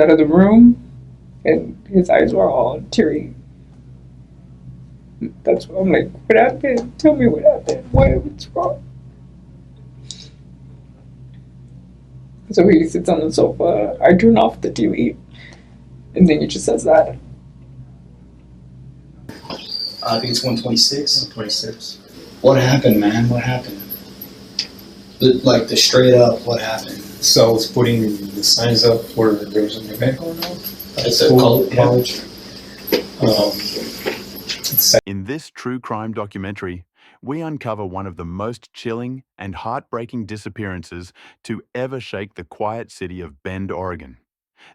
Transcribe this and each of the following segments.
out of the room, and his eyes were all teary. That's what I'm like, what happened? Tell me what happened. What's wrong? So he sits on the sofa. I turn off the TV, and then he just says that. I think it's 126. 26. What happened, man? What happened? Like the straight up, what happened? So I was putting the signs up where there was an event going on At the college. In this true crime documentary, we uncover one of the most chilling and heartbreaking disappearances to ever shake the quiet city of Bend, Oregon.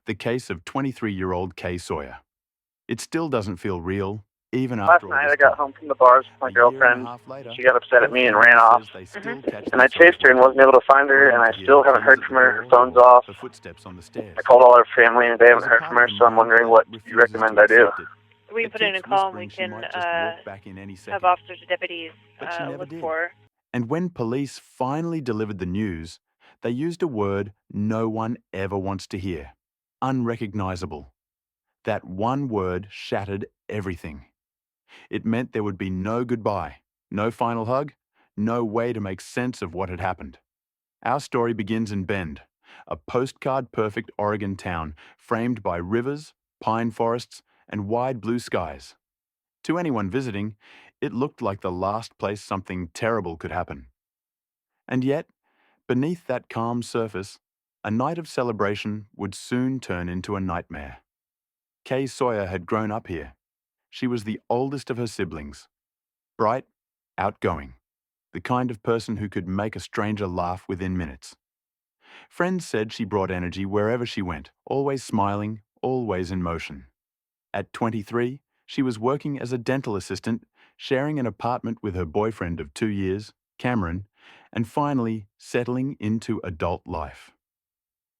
The case of 23-year-old Kay Sawyer. It still doesn't feel real, even after Last night I got home from the bars with my girlfriend. She got upset at me and ran off. And I chased her and wasn't able to find her, and I still haven't heard from her. Her phone's off. I called all her family and they haven't heard from her, so I'm wondering what you recommend I do. We can put in a call and we can have officers or deputies look for her. And when police finally delivered the news, they used a word no one ever wants to hear: unrecognizable. That one word shattered everything. It meant there would be no goodbye, no final hug, no way to make sense of what had happened. Our story begins in Bend, a postcard-perfect Oregon town framed by rivers, pine forests, and wide blue skies. To anyone visiting, it looked like the last place something terrible could happen. And yet, beneath that calm surface, a night of celebration would soon turn into a nightmare. Kay Sawyer had grown up here. She was the oldest of her siblings. Bright, outgoing, the kind of person who could make a stranger laugh within minutes. Friends said she brought energy wherever she went, always smiling, always in motion. At 23, she was working as a dental assistant, sharing an apartment with her boyfriend of 2 years, Cameron, and finally settling into adult life.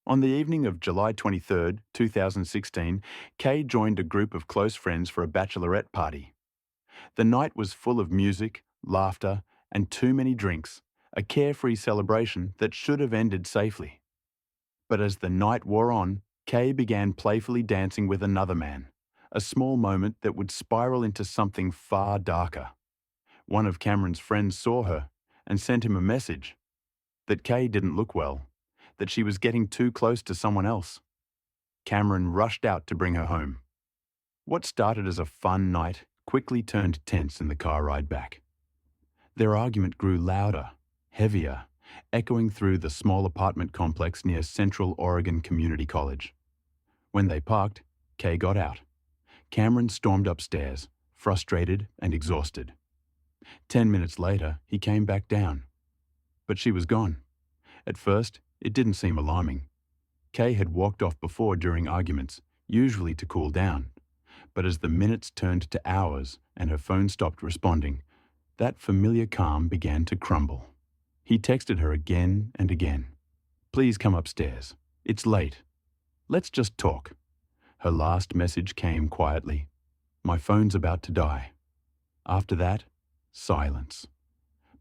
On the evening of July 23, 2016, Kay joined a group of close friends for a bachelorette party. The night was full of music, laughter, and too many drinks, a carefree celebration that should have ended safely. But as the night wore on, Kay began playfully dancing with another man, a small moment that would spiral into something far darker. One of Cameron's friends saw her and sent him a message that Kay didn't look well, that she was getting too close to someone else. Cameron rushed out to bring her home. What started as a fun night quickly turned tense in the car ride back. Their argument grew louder, heavier, echoing through the small apartment complex near Central Oregon Community College. When they parked, Kay got out. Cameron stormed upstairs, frustrated and exhausted. 10 minutes later, he came back down. But she was gone. At first, it didn't seem alarming. Kay had walked off before during arguments, usually to cool down. But as the minutes turned to hours and her phone stopped responding, that familiar calm began to crumble. He texted her again and again. "Please come upstairs. It's late. Let's just talk." Her last message came quietly. "My phone's about to die." After that, silence.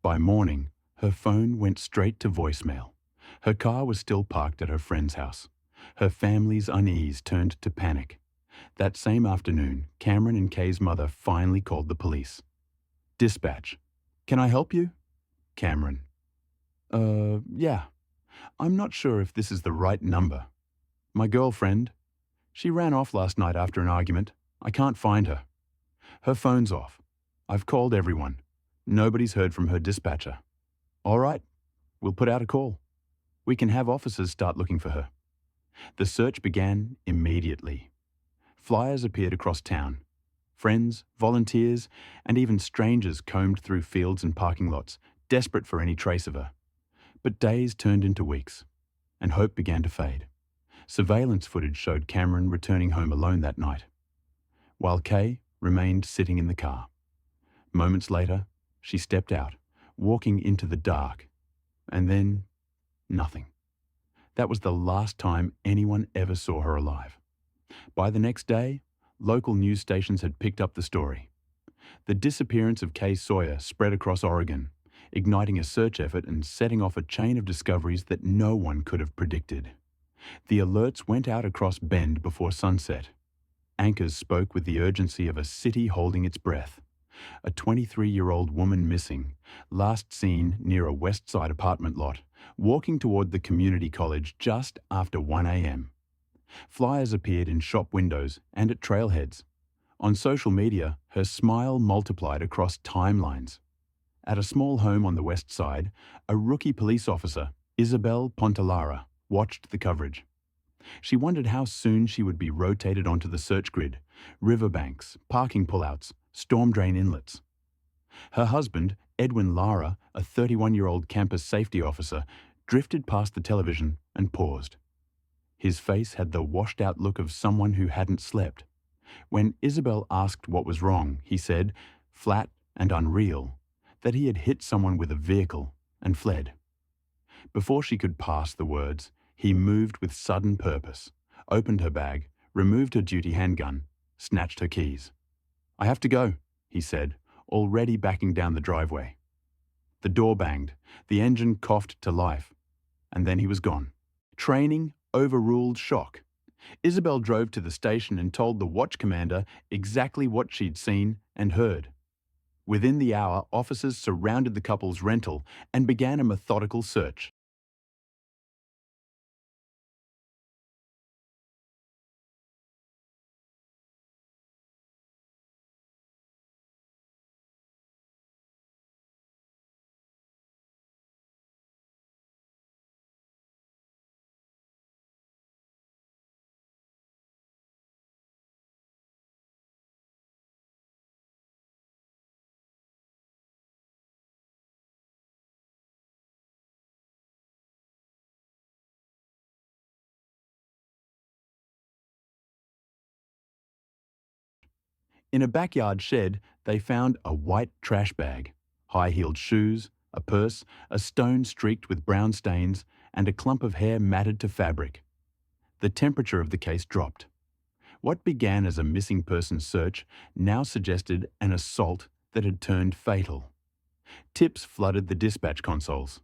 By morning, her phone went straight to voicemail. Her car was still parked at her friend's house. Her family's unease turned to panic. That same afternoon, Cameron and Kay's mother finally called the police. "Dispatch. Can I help you?" Cameron. Yeah. I'm not sure if this is the right number. My girlfriend. She ran off last night after an argument. I can't find her. Her phone's off. I've called everyone. Nobody's heard from her dispatcher. All right. We'll put out a call. We can have officers start looking for her. The search began immediately. Flyers appeared across town. Friends, volunteers, and even strangers combed through fields and parking lots, desperate for any trace of her. But days turned into weeks, and hope began to fade. Surveillance footage showed Cameron returning home alone that night, while Kay remained sitting in the car. Moments later, she stepped out, walking into the dark, and then nothing. That was the last time anyone ever saw her alive. By the next day, local news stations had picked up the story. The disappearance of Kay Sawyer spread across Oregon, igniting a search effort and setting off a chain of discoveries that no one could have predicted. The alerts went out across Bend before sunset. Anchors spoke with the urgency of a city holding its breath. A 23-year-old woman missing, last seen near a West Side apartment lot, walking toward the community college just after 1 a.m. Flyers appeared in shop windows and at trailheads. On social media, her smile multiplied across timelines. At a small home on the West Side, a rookie police officer, Isabel Pontalara, watched the coverage. She wondered how soon she would be rotated onto the search grid: riverbanks, parking pullouts, storm drain inlets. Her husband, Edwin Lara, a 31-year-old campus safety officer, drifted past the television and paused. His face had the washed-out look of someone who hadn't slept. When Isabel asked what was wrong, he said, flat and unreal, that he had hit someone with a vehicle and fled. Before she could pass the words, he moved with sudden purpose, opened her bag, removed her duty handgun, snatched her keys. "I have to go," he said, already backing down the driveway. The door banged, the engine coughed to life, and then he was gone. Training overruled shock. Isabel drove to the station and told the watch commander exactly what she'd seen and heard. Within the hour, officers surrounded the couple's rental and began a methodical search. In a backyard shed, they found a white trash bag, high-heeled shoes, a purse, a stone streaked with brown stains, and a clump of hair matted to fabric. The temperature of the case dropped. What began as a missing person search now suggested an assault that had turned fatal. Tips flooded the dispatch consoles.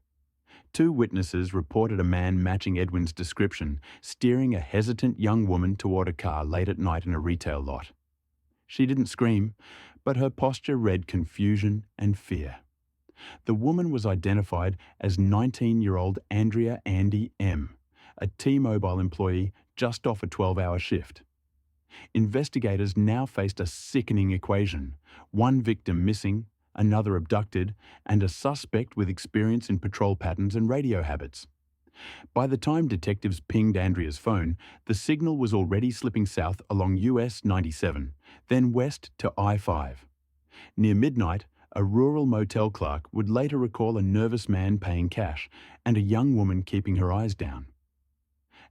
2 witnesses reported a man matching Edwin's description, steering a hesitant young woman toward a car late at night in a retail lot. She didn't scream, but her posture read confusion and fear. The woman was identified as 19-year-old Andrea Andy M., a T-Mobile employee just off a 12-hour shift. Investigators now faced a sickening equation: one victim missing, another abducted, and a suspect with experience in patrol patterns and radio habits. By the time detectives pinged Andrea's phone, the signal was already slipping south along US 97, then west to I-5. Near midnight, a rural motel clerk would later recall a nervous man paying cash and a young woman keeping her eyes down.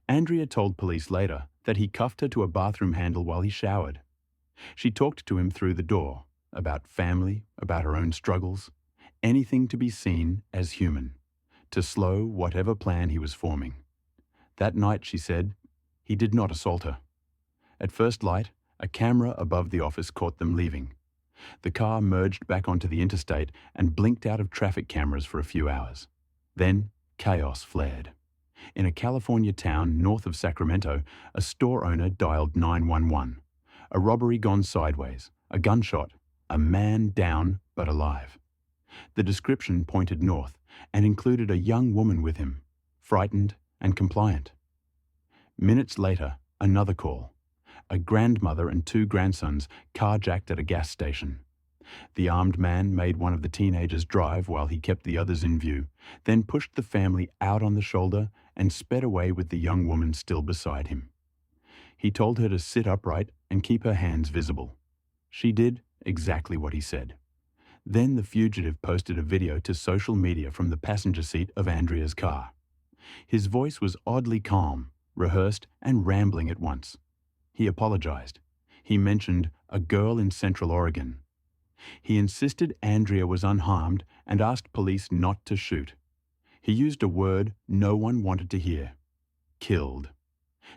Andrea told police later that he cuffed her to a bathroom handle while he showered. She talked to him through the door, about family, about her own struggles, anything to be seen as human, to slow whatever plan he was forming. That night, she said, he did not assault her. At first light, a camera above the office caught them leaving. The car merged back onto the interstate and blinked out of traffic cameras for a few hours. Then, chaos flared. In a California town north of Sacramento, a store owner dialed 911. A robbery gone sideways, a gunshot, a man down but alive. The description pointed north and included a young woman with him, frightened and compliant. Minutes later, another call. A grandmother and 2 grandsons carjacked at a gas station. The armed man made one of the teenagers drive while he kept the others in view, then pushed the family out on the shoulder and sped away with the young woman still beside him. He told her to sit upright and keep her hands visible. She did exactly what he said. Then the fugitive posted a video to social media from the passenger seat of Andrea's car. His voice was oddly calm, rehearsed, and rambling at once. He apologized. He mentioned a girl in Central Oregon. He insisted Andrea was unharmed and asked police not to shoot. He used a word no one wanted to hear: killed.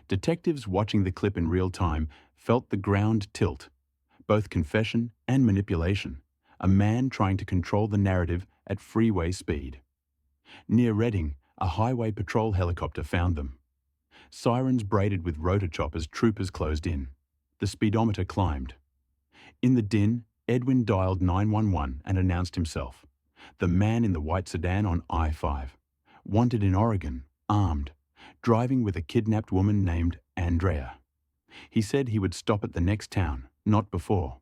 Detectives watching the clip in real time felt the ground tilt, both confession and manipulation, a man trying to control the narrative at freeway speed. Near Redding, a highway patrol helicopter found them. Sirens braided with rotor chop as troopers closed in. The speedometer climbed. In the din, Edwin dialed 911 and announced himself. The man in the white sedan on I-5. Wanted in Oregon, armed, driving with a kidnapped woman named Andrea. He said he would stop at the next town, not before.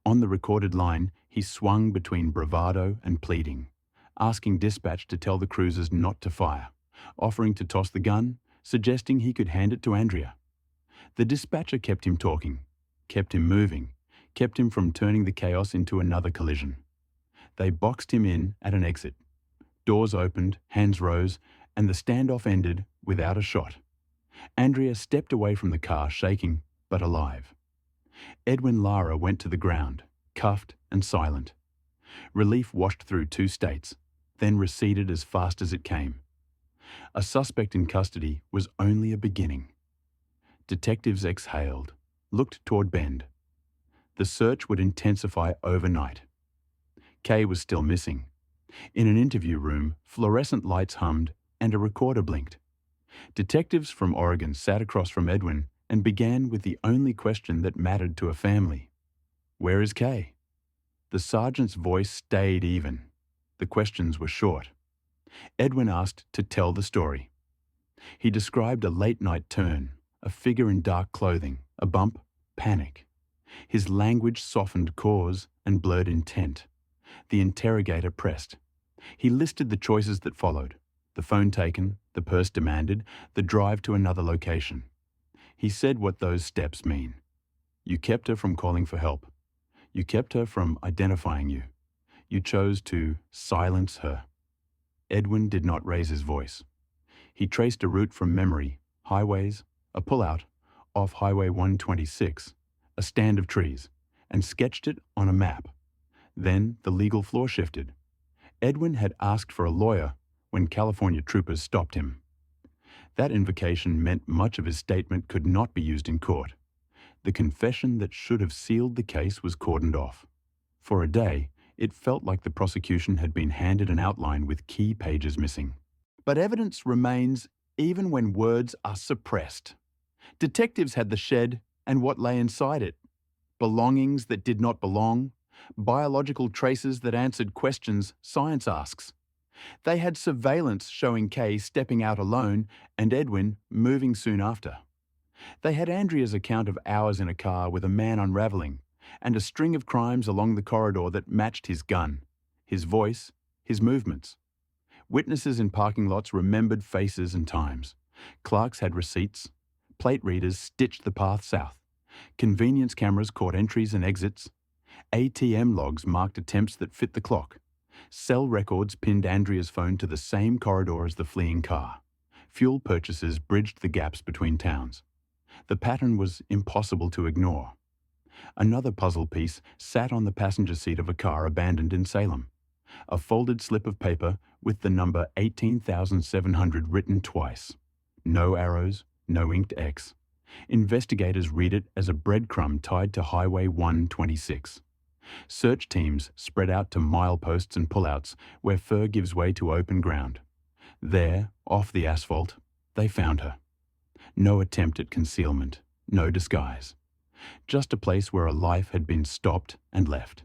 On the recorded line, he swung between bravado and pleading, asking dispatch to tell the cruisers not to fire, offering to toss the gun, suggesting he could hand it to Andrea. The dispatcher kept him talking, kept him moving, kept him from turning the chaos into another collision. They boxed him in at an exit. Doors opened, hands rose, and the standoff ended without a shot. Andrea stepped away from the car, shaking, but alive. Edwin Lara went to the ground, cuffed and silent. Relief washed through 2 states, then receded as fast as it came. A suspect in custody was only a beginning. Detectives exhaled, looked toward Bend. The search would intensify overnight. Kay was still missing. In an interview room, fluorescent lights hummed and a recorder blinked. Detectives from Oregon sat across from Edwin and began with the only question that mattered to a family. Where is Kay? The sergeant's voice stayed even. The questions were short. Edwin asked to tell the story. He described a late-night turn, a figure in dark clothing, a bump, panic. His language softened cause and blurred intent. The interrogator pressed. He listed the choices that followed: the phone taken, the purse demanded, the drive to another location. He said what those steps mean. You kept her from calling for help. You kept her from identifying you. You chose to silence her. Edwin did not raise his voice. He traced a route from memory, highways, a pullout, off Highway 126, a stand of trees, and sketched it on a map. Then the legal floor shifted. Edwin had asked for a lawyer when California troopers stopped him. That invocation meant much of his statement could not be used in court. The confession that should have sealed the case was cordoned off. For a day, it felt like the prosecution had been handed an outline with key pages missing. But evidence remains even when words are suppressed. Detectives had the shed and what lay inside it. Belongings that did not belong, biological traces that answered questions science asks. They had surveillance showing Kay stepping out alone and Edwin moving soon after. They had Andrea's account of hours in a car with a man unraveling, and a string of crimes along the corridor that matched his gun, his voice, his movements. Witnesses in parking lots remembered faces and times. Clerks had receipts. Plate readers stitched the path south. Convenience cameras caught entries and exits. ATM logs marked attempts that fit the clock. Cell records pinned Andrea's phone to the same corridor as the fleeing car. Fuel purchases bridged the gaps between towns. The pattern was impossible to ignore. Another puzzle piece sat on the passenger seat of a car abandoned in Salem. A folded slip of paper with the number 18,700 written twice. No arrows, no inked X. Investigators read it as a breadcrumb tied to Highway 126. Search teams spread out to mileposts and pullouts where fur gives way to open ground. There, off the asphalt, they found her. No attempt at concealment, no disguise. Just a place where a life had been stopped and left.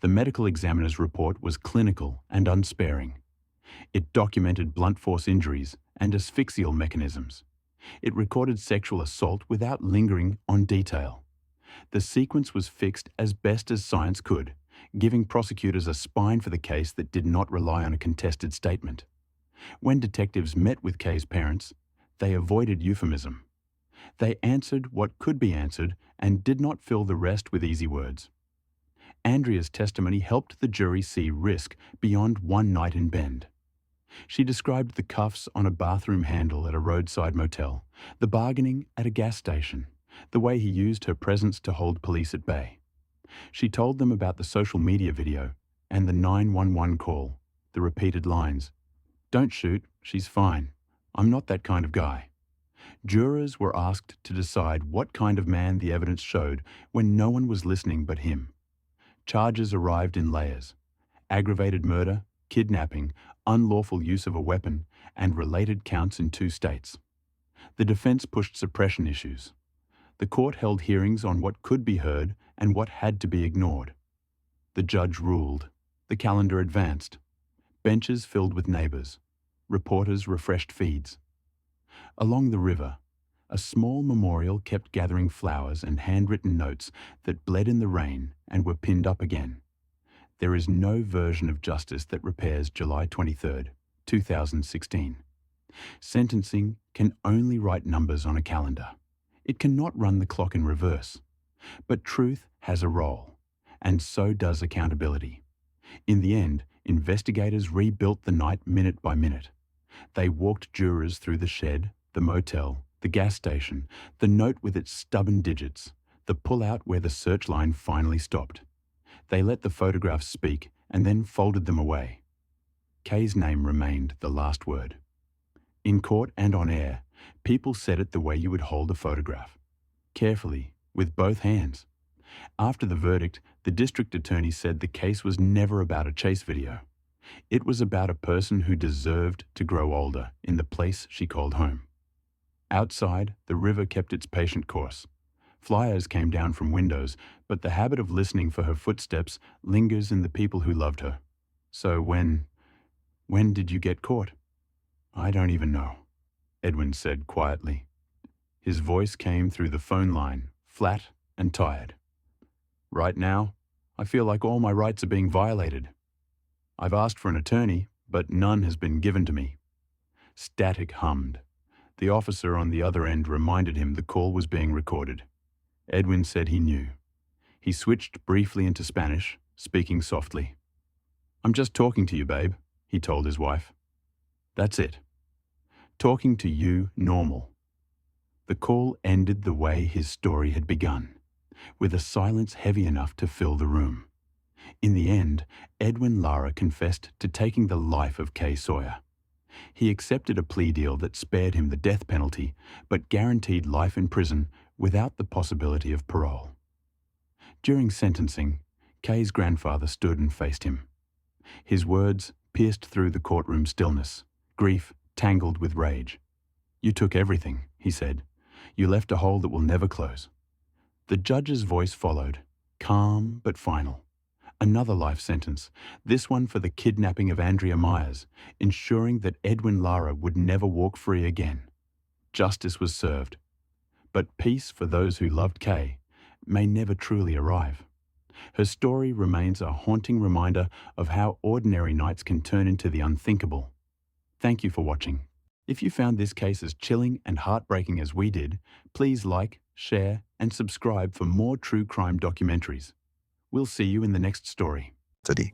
The medical examiner's report was clinical and unsparing. It documented blunt force injuries and asphyxial mechanisms. It recorded sexual assault without lingering on detail. The sequence was fixed as best as science could, giving prosecutors a spine for the case that did not rely on a contested statement. When detectives met with Kay's parents, they avoided euphemism. They answered what could be answered and did not fill the rest with easy words. Andrea's testimony helped the jury see risk beyond one night in Bend. She described the cuffs on a bathroom handle at a roadside motel, the bargaining at a gas station, the way he used her presence to hold police at bay. She told them about the social media video and the 911 call, the repeated lines. "Don't shoot, she's fine. I'm not that kind of guy." Jurors were asked to decide what kind of man the evidence showed when no one was listening but him. Charges arrived in layers: aggravated murder, kidnapping, unlawful use of a weapon, and related counts in 2 states. The defense pushed suppression issues. The court held hearings on what could be heard and what had to be ignored. The judge ruled. The calendar advanced. Benches filled with neighbours. Reporters refreshed feeds. Along the river, a small memorial kept gathering flowers and handwritten notes that bled in the rain and were pinned up again. There is no version of justice that repairs July 23rd, 2016. Sentencing can only write numbers on a calendar. It cannot run the clock in reverse. But truth has a role, and so does accountability. In the end, investigators rebuilt the night minute by minute. They walked jurors through the shed, the motel, the gas station, the note with its stubborn digits, the pull-out where the search line finally stopped. They let the photographs speak and then folded them away. Kay's name remained the last word. In court and on air, people said it the way you would hold a photograph. Carefully, with both hands. After the verdict, the district attorney said the case was never about a chase video. It was about a person who deserved to grow older in the place she called home. Outside, the river kept its patient course. Flyers came down from windows, but the habit of listening for her footsteps lingers in the people who loved her. So when did you get caught? I don't even know, Edwin said quietly. His voice came through the phone line, flat and tired. Right now, I feel like all my rights are being violated. I've asked for an attorney, but none has been given to me. Static hummed. The officer on the other end reminded him the call was being recorded. Edwin said he knew. He switched briefly into Spanish, speaking softly. I'm just talking to you, babe, he told his wife. That's it. Talking to you normal. The call ended the way his story had begun, with a silence heavy enough to fill the room. In the end, Edwin Lara confessed to taking the life of Kay Sawyer. He accepted a plea deal that spared him the death penalty, but guaranteed life in prison without the possibility of parole. During sentencing, Kay's grandfather stood and faced him. His words pierced through the courtroom stillness, grief tangled with rage. You took everything, he said. You left a hole that will never close. The judge's voice followed, calm but final. Another life sentence, this one for the kidnapping of Andrea Myers, ensuring that Edwin Lara would never walk free again. Justice was served. But peace for those who loved Kay may never truly arrive. Her story remains a haunting reminder of how ordinary nights can turn into the unthinkable. Thank you for watching. If you found this case as chilling and heartbreaking as we did, please like, share, and subscribe for more true crime documentaries. We'll see you in the next story. The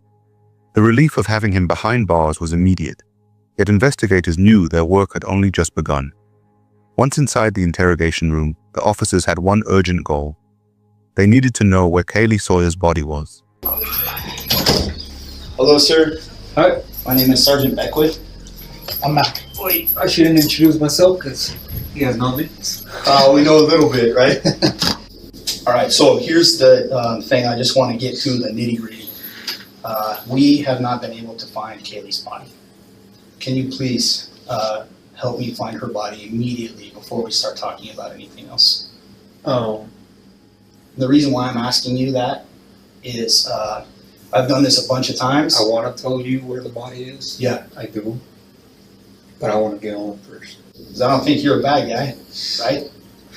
relief of having him behind bars was immediate, yet investigators knew their work had only just begun. Once inside the interrogation room, the officers had one urgent goal. They needed to know where Kaylee Sawyer's body was. Hello, sir. Hi. My name is Sergeant Beckwith. I'm Mac. Wait, I shouldn't introduce myself because you guys know me. We know a little bit, right? All right, so here's the thing. I just want to get to the nitty-gritty. We have not been able to find Kaylee's body. Can you please help me find her body immediately before we start talking about anything else? Oh. The reason why I'm asking you that is I've done this a bunch of times. I want to tell you where the body is. Yeah. I do. But I want to get home first. Because I don't think you're a bad guy, right?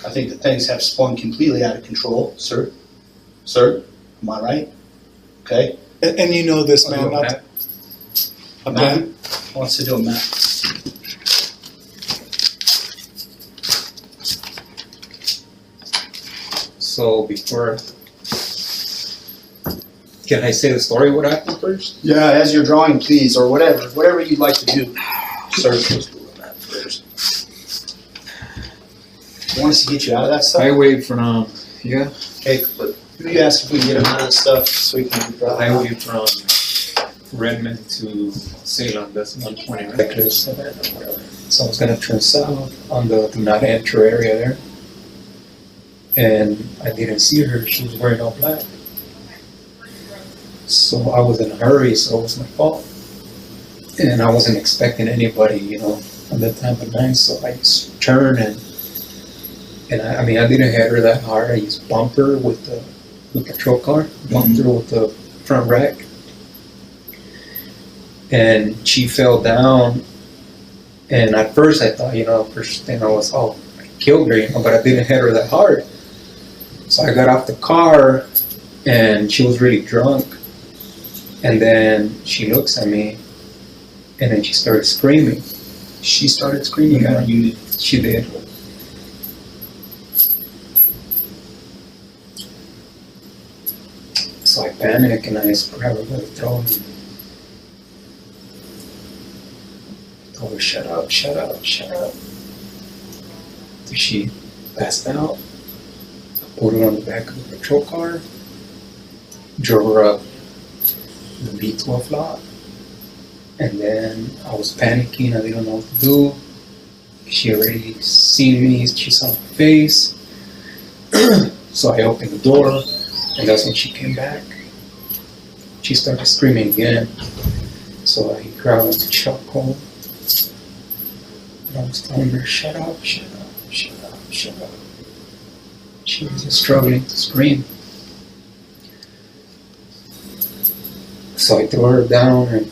I think that things have spun completely out of control, sir. Sir, am I right? Okay. And you know this, man. A man wants to do a map. So before, can I say the story what happened first? Yeah, as you're drawing, please, or whatever you'd like to do. Sir, let's do a map first. You want us to get you out of that stuff? Highway from here. Okay, but you asked if we can get him out of this stuff so we can The highway from Redmond to Salem, that's 120, right? So I was gonna turn south on the do not enter area there. And I didn't see her, she was wearing all black. So I was in a hurry, so it was my fault. And I wasn't expecting anybody, at that time of night, so I just turned and And I mean, I didn't hit her that hard. I just bumped her with the patrol car, bumped her with the front rack. And she fell down. And at first I thought, first thing I was, I killed her, but I didn't hit her that hard. So I got off the car and she was really drunk. And then she looks at me and then she started screaming. She started screaming Yeah. or you did? She did. So I panicked and I just grabbed her by the throat and told her, shut up, shut up, shut up. So she passed out. I put her on the back of the patrol car, drove her up the B12 lot, and then I was panicking, I didn't know what to do. She already seen me, she saw my face. So I opened the door, and that's when she came back. She started screaming again. So I grabbed her to chokehold. And I was telling her, shut up, shut up, shut up, shut up. She was just struggling to scream. So I threw her down and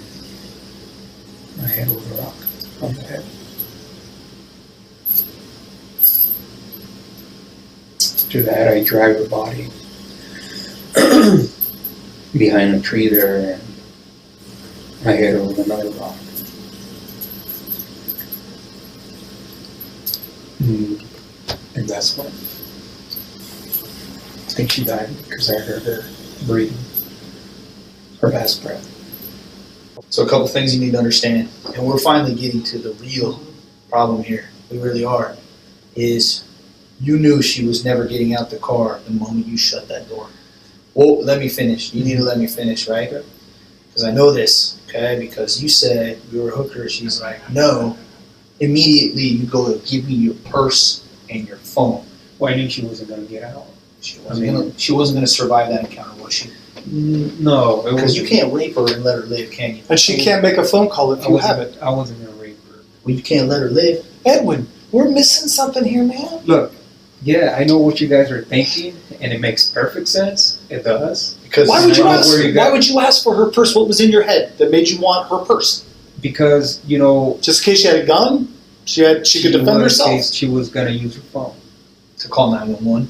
my head was a rock on the head. After that, I dragged her body behind a tree there and I hit her with another rock. And that's when I think she died because I heard her breathing, her last breath. So a couple things you need to understand, and we're finally getting to the real problem here, we really are, is you knew she was never getting out the car the moment you shut that door. Well, let me finish. You need to let me finish, right? Because I know this, okay? Because you said you were a hooker. She's like, no. Immediately you go to give me your purse and your phone. Well, I knew she wasn't going to get out. She wasn't gonna survive that encounter, was she? No. Because you can't rape her and let her live, can you? And she can't make a phone call if you have it. I wasn't going to rape her. Well, you can't let her live. Edwin, we're missing something here, man. Look, yeah, I know what you guys are thinking, and it makes perfect sense. It does. Because Why would you I know ask? where you Why got- would you ask for her purse? What was in your head that made you want her purse? Because, Just in case she had a gun, she could defend herself. She was going to use her phone. to call 911,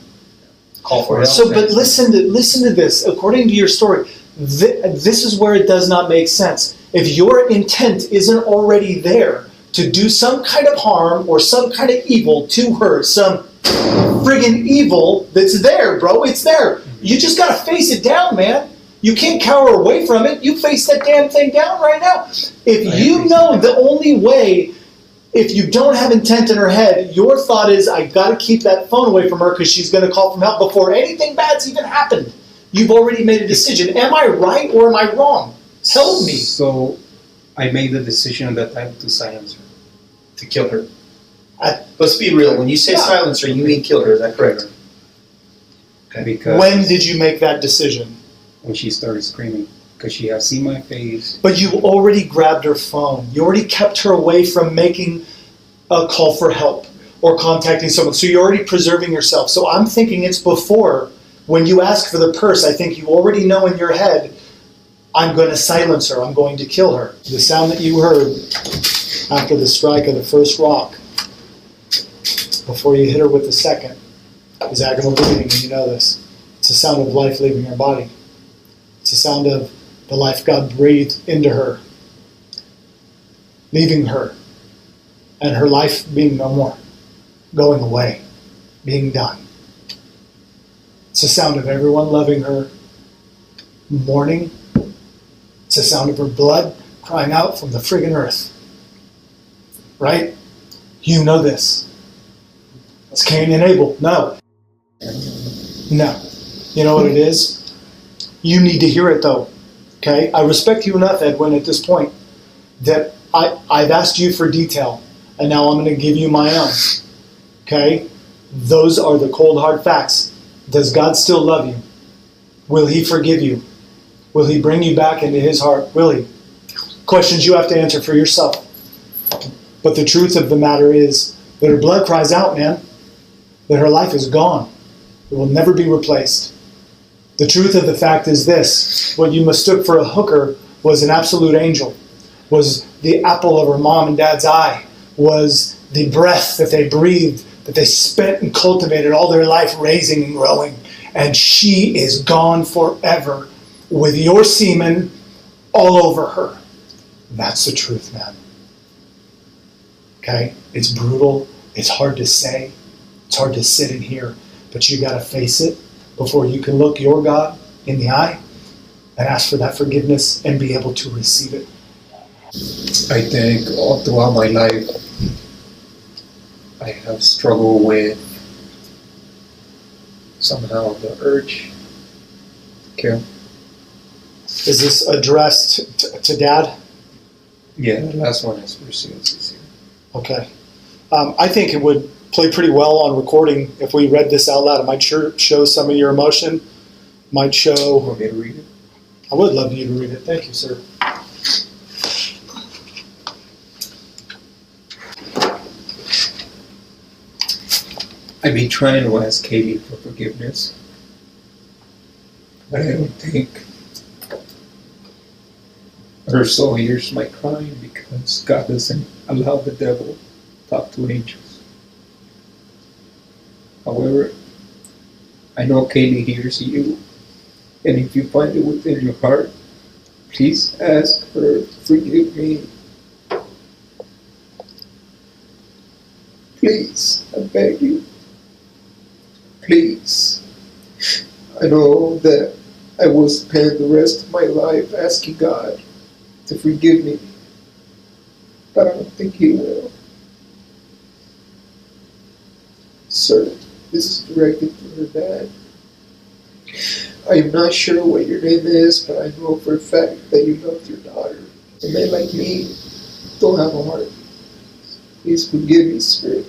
call for help. So, but listen to this. According to your story, this is where it does not make sense. If your intent isn't already there to do some kind of harm or some kind of evil to her, some friggin' evil that's there, bro. It's there. You just gotta face it down, man. You can't cower away from it. You face that damn thing down right now. If you know the only way, if you don't have intent in her head, your thought is, I gotta keep that phone away from her because she's gonna call from help before anything bad's even happened. You've already made a decision. Am I right or am I wrong? Tell me. So I made the decision at that time to silence her. To kill her. Let's be real. When you say silence her, you mean kill her. Is that correct? Okay. Because When did you make that decision? when she started screaming, because she had seen my face. But you already grabbed her phone. You already kept her away from making a call for help or contacting someone. So you're already preserving yourself. So I'm thinking it's before, when you ask for the purse, I think you already know in your head, I'm going to silence her. I'm going to kill her. The sound that you heard after the strike of the first rock, before you hit her with the second, is agonal breathing, and you know this. It's the sound of life leaving her body. It's the sound of the life God breathed into her, leaving her, and her life being no more, going away, being done. It's the sound of everyone loving her, mourning. It's the sound of her blood crying out from the friggin' earth. Right? You know this. It's Cain and Abel. No. No. You know what it is? You need to hear it though. Okay? I respect you enough, Edwin, at this point, that I've asked you for detail, and now I'm going to give you my own. Okay? Those are the cold, hard facts. Does God still love you? Will He forgive you? Will He bring you back into His heart? Will He? Questions you have to answer for yourself. But the truth of the matter is that her blood cries out, man. that her life is gone. It will never be replaced. The truth of the fact is this: what you mistook for a hooker was an absolute angel, was the apple of her mom and dad's eye, was the breath that they breathed, that they spent and cultivated all their life raising and growing. And she is gone forever with your semen all over her. That's the truth, man. Okay? It's brutal. It's hard to say. It's hard to sit in here. But you got to face it before you can look your God in the eye and ask for that forgiveness and be able to receive it. I think all throughout my life, I have struggled with somehow the urge to kill. Is this addressed to Dad? Yeah, the last one is for suicide. Okay. I think it would play pretty well on recording if we read this out loud. It might show some of your emotion. Might show. Want me to read it? I would love you to read it. Thank you, sir. I've been trying to ask Katie for forgiveness, but I don't think her soul hears my crying because God doesn't allow the devil to talk to angels. However, I know Katie hears you, and if you find it within your heart, please ask her to forgive me. Please, I beg you. Please. I know that I will spend the rest of my life asking God to forgive me, but I don't think He will. Sir, this is directed to her dad. I am not sure what your name is, but I know for a fact that you love your daughter. A man like me don't have a heart. Please forgive me, sir.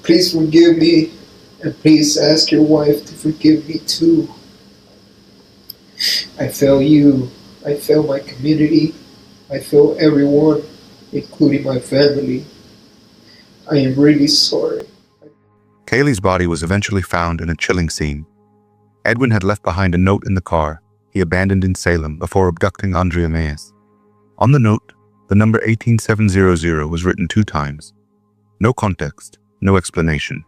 Please forgive me. And please ask your wife to forgive me too. I fail you. I fail my community. I fail everyone, including my family. I am really sorry. Kaylee's body was eventually found in a chilling scene. Edwin had left behind a note in the car he abandoned in Salem before abducting Andrea Mayes. On the note, the number 18700 was written 2 times. No context, no explanation.